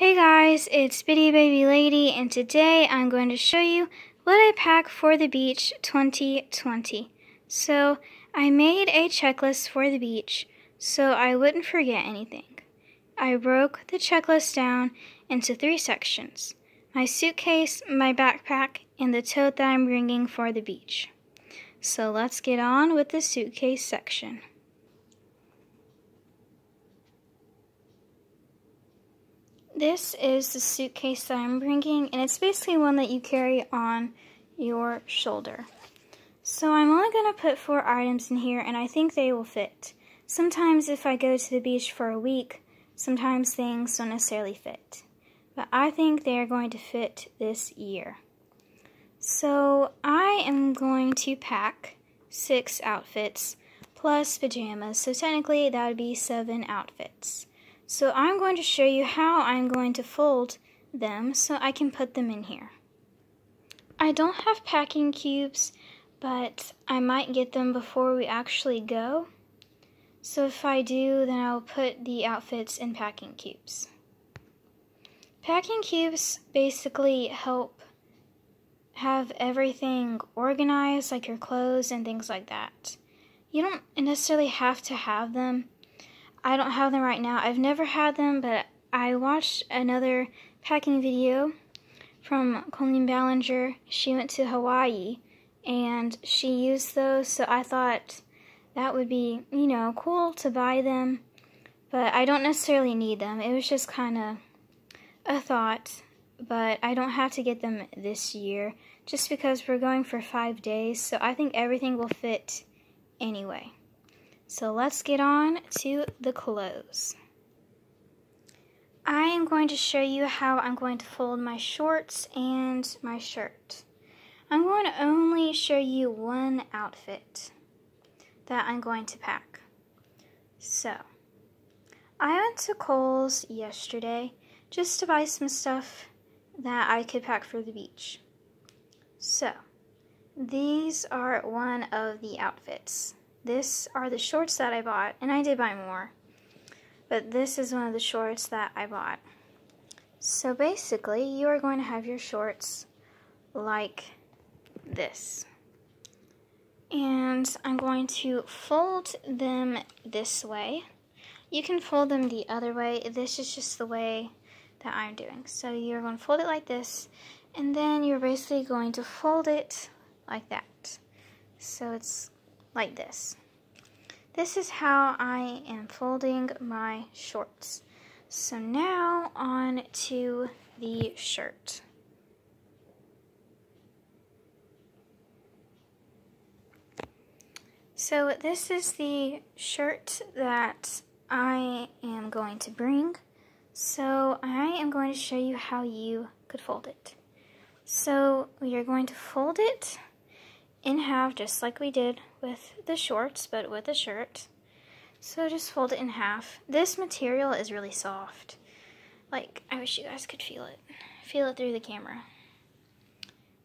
Hey guys, it's Bitty Baby Lady, and today I'm going to show you what I pack for the beach 2020. So I made a checklist for the beach so I wouldn't forget anything. I broke the checklist down into 3 sections: my suitcase, my backpack, and the tote that I'm bringing for the beach. So let's get on with the suitcase section. This is the suitcase that I'm bringing, and it's basically one that you carry on your shoulder. So I'm only going to put 4 items in here, and I think they will fit. Sometimes if I go to the beach for a week, sometimes things don't necessarily fit. But I think they are going to fit this year. So I am going to pack 6 outfits plus pajamas, so technically that would be 7 outfits. So I'm going to show you how I'm going to fold them so I can put them in here. I don't have packing cubes, but I might get them before we actually go. So if I do, then I'll put the outfits in packing cubes. Packing cubes basically help have everything organized, like your clothes and things like that. You don't necessarily have to have them. I don't have them right now. I've never had them, but I watched another packing video from Colleen Ballinger. She went to Hawaii, and she used those, so I thought that would be, cool to buy them, but I don't necessarily need them. It was just kind of a thought, but I don't have to get them this year, just because we're going for 5 days, so I think everything will fit anyway. So let's get on to the clothes. I am going to show you how I'm going to fold my shorts and my shirt. I'm going to only show you one outfit that I'm going to pack. So, I went to Kohl's yesterday just to buy some stuff that I could pack for the beach. So, these are one of the outfits. These are the shorts that I bought, and I did buy more, but this is one of the shorts that I bought. So basically, you are going to have your shorts like this. And I'm going to fold them this way. You can fold them the other way. This is just the way that I'm doing. So you're going to fold it like this, and then you're basically going to fold it like that. So it's like this. This is how I am folding my shorts. So now on to the shirt. So this is the shirt that I am going to bring. So I am going to show you how you could fold it. So we are going to fold it in half, just like we did with the shorts, but with the shirt. So just fold it in half. This material is really soft. Like, I wish you guys could feel it. Feel it through the camera.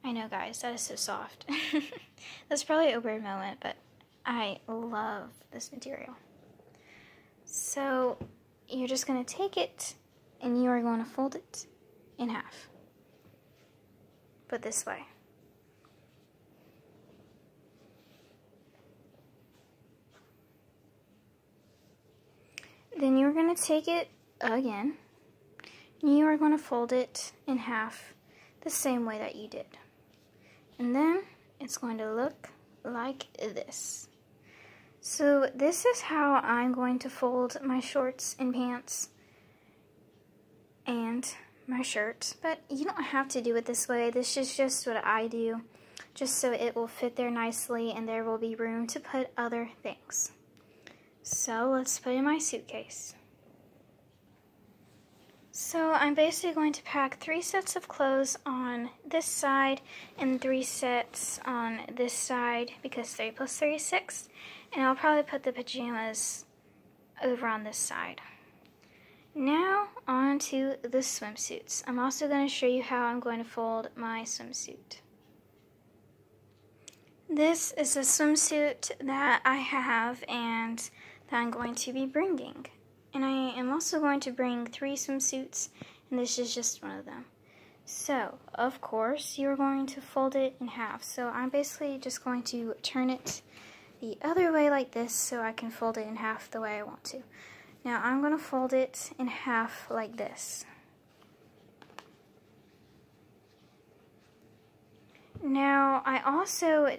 I know, guys, that is so soft. That's probably a weird moment, but I love this material. So you're just going to take it, and you are going to fold it in half. But this way. Then you're going to take it again, and you are going to fold it in half the same way that you did. And then it's going to look like this. So this is how I'm going to fold my shorts and pants and my shirt. But you don't have to do it this way. This is just what I do, just so it will fit there nicely and there will be room to put other things. So let's put in my suitcase. So I'm basically going to pack 3 sets of clothes on this side and 3 sets on this side, because 3 plus 3 is 6. And I'll probably put the pajamas over on this side. Now on to the swimsuits. I'm also going to show you how I'm going to fold my swimsuit. This is a swimsuit that I have and that I'm going to be bringing. And I am also going to bring 3 swimsuits and this is just one of them. So, of course, you're going to fold it in half. So I'm basically just going to turn it the other way like this so I can fold it in half the way I want to. Now I'm going to fold it in half like this. Now I also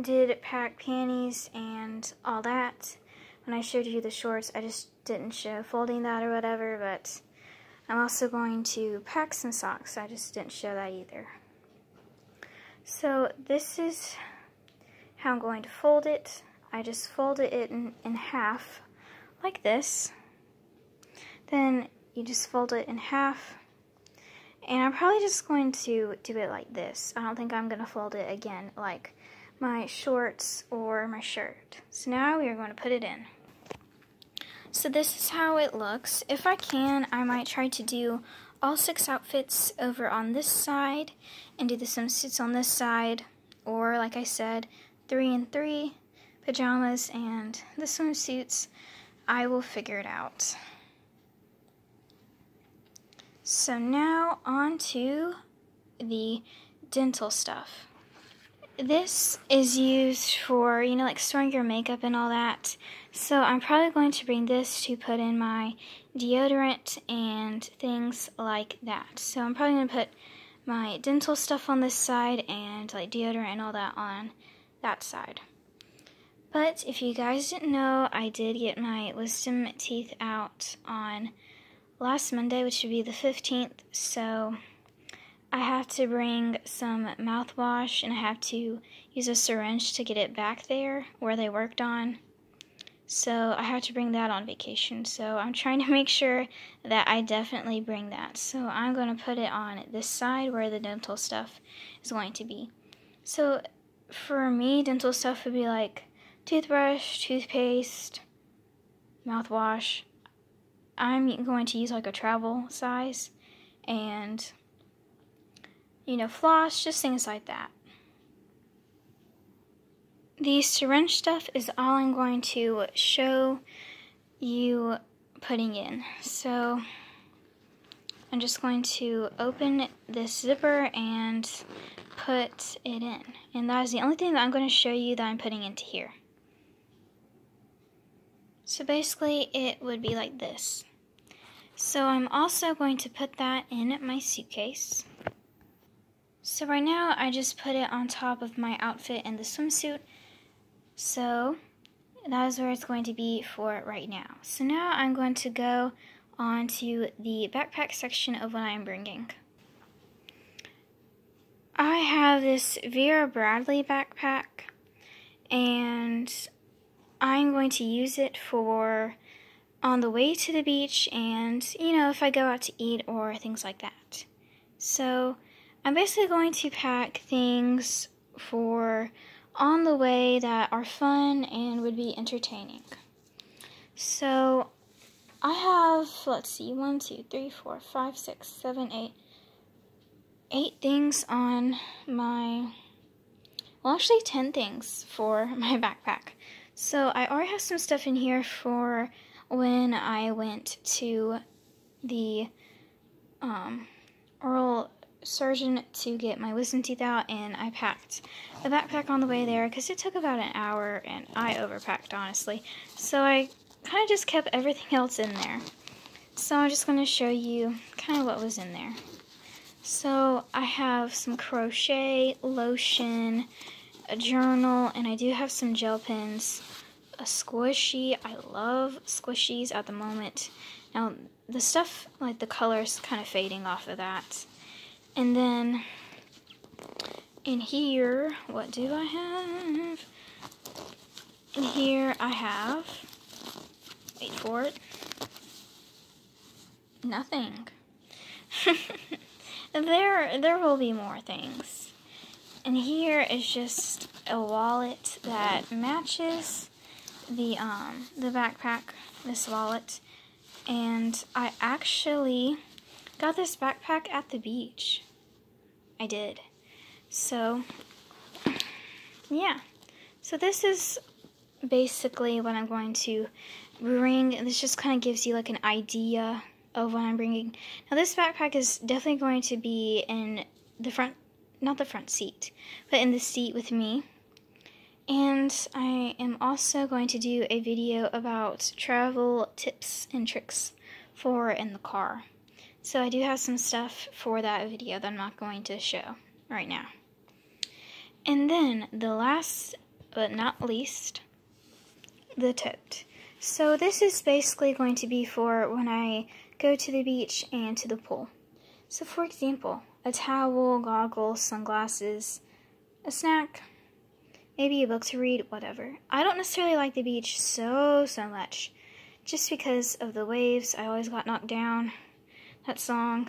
did pack panties and all that. When I showed you the shorts, I just didn't show folding that or whatever, but I'm also going to pack some socks. I just didn't show that either. So this is how I'm going to fold it. I just folded it in half like this. Then you just fold it in half. And I'm probably just going to do it like this. I don't think I'm going to fold it again like my shorts or my shirt. So now we are going to put it in. So this is how it looks. If I can, I might try to do all 6 outfits over on this side and do the swimsuits on this side, or like I said, 3 and 3 pajamas and the swimsuits. I will figure it out. So now on to the dental stuff. This is used for, you know, like storing your makeup and all that. So I'm probably going to bring this to put in my deodorant and things like that. So I'm probably going to put my dental stuff on this side and like deodorant and all that on that side. But if you guys didn't know, I did get my wisdom teeth out on last Monday, which would be the 15th. So I have to bring some mouthwash, and I have to use a syringe to get it back there where they worked on. So I have to bring that on vacation. So I'm trying to make sure that I definitely bring that. So I'm going to put it on this side where the dental stuff is going to be. So for me, dental stuff would be like toothbrush, toothpaste, mouthwash. I'm going to use like a travel size, and you know, floss, just things like that. The syringe stuff is all I'm going to show you putting in. So I'm just going to open this zipper and put it in. And that is the only thing that I'm going to show you that I'm putting into here. So basically it would be like this. So I'm also going to put that in my suitcase. So right now I just put it on top of my outfit and the swimsuit. So that is where it's going to be for right now. So now I'm going to go on to the backpack section of what I'm bringing. I have this Vera Bradley backpack, and I'm going to use it for on the way to the beach and, you know, if I go out to eat or things like that. So I'm basically going to pack things for on the way that are fun and would be entertaining. So I have, let's see, 1, 2, 3, 4, 5, 6, 7, 8 things on my, well, actually 10 things for my backpack. So I already have some stuff in here for when I went to the oral surgeon to get my wisdom teeth out, and I packed the backpack on the way there because it took about an hour and I overpacked, honestly. So I kind of just kept everything else in there. So I'm just going to show you kind of what was in there. So I have some crochet, lotion, a journal, and I do have some gel pens, a squishy. I love squishies at the moment. Now the stuff, like the color's kind of fading off of that. And then in here, what do I have? In here I have, wait for it, nothing. There will be more things. And here is just a wallet that matches the backpack, this wallet. And I actually got this backpack at the beach. I did. So, yeah. So this is basically what I'm going to bring. This just kind of gives you like an idea of what I'm bringing. Now this backpack is definitely going to be in the front, not the front seat, but in the seat with me. And I am also going to do a video about travel tips and tricks for in the car. So I do have some stuff for that video that I'm not going to show right now. And then the last but not least, the tote. So this is basically going to be for when I go to the beach and to the pool. So for example, a towel, goggles, sunglasses, a snack, maybe a book to read, whatever. I don't necessarily like the beach so much, just because of the waves. I always got knocked down. That song.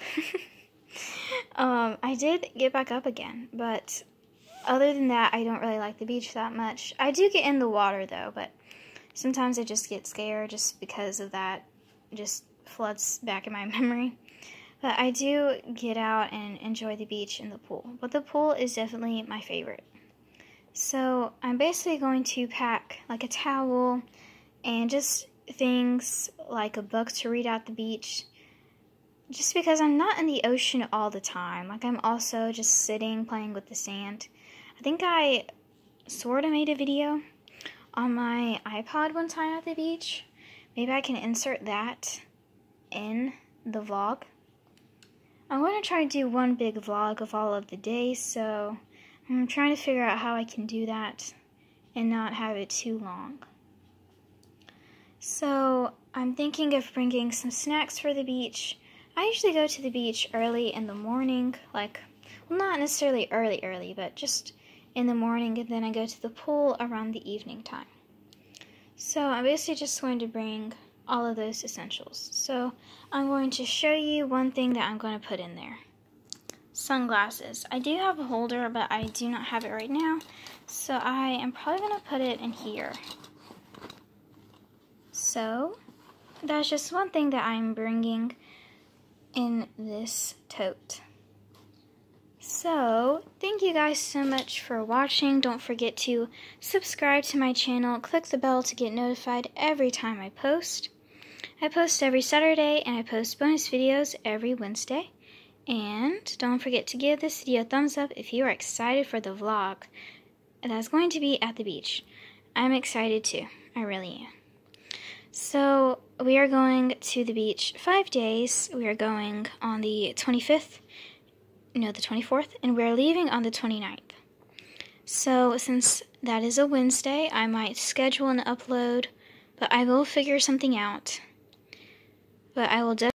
I did get back up again, but other than that, I don't really like the beach that much. I do get in the water though, but sometimes I just get scared just because of that. Just floods back in my memory. But I do get out and enjoy the beach and the pool. But the pool is definitely my favorite. So I'm basically going to pack like a towel and just things like a book to read at the beach. Just because I'm not in the ocean all the time. Like I'm also just sitting playing with the sand. I think I sort of made a video on my iPod one time at the beach. Maybe I can insert that in the vlog. I'm going to try to do one big vlog of all of the days, so I'm trying to figure out how I can do that and not have it too long. So I'm thinking of bringing some snacks for the beach. I usually go to the beach early in the morning, like, well, not necessarily early, but just in the morning, and then I go to the pool around the evening time. So I'm basically just going to bring all of those essentials. So I'm going to show you one thing that I'm going to put in there. Sunglasses. I do have a holder, but I do not have it right now. So I am probably going to put it in here. So that's just one thing that I'm bringing in this tote. So, thank you guys so much for watching. Don't forget to subscribe to my channel. Click the bell to get notified every time I post. I post every Saturday, and I post bonus videos every Wednesday. And don't forget to give this video a thumbs up if you are excited for the vlog that's going to be at the beach. I'm excited too. I really am. So, we are going to the beach 5 days. We are going on the 25th. No, the 24th, and we're leaving on the 29th. So, since that is a Wednesday, I might schedule an upload, but I will figure something out. But I will definitely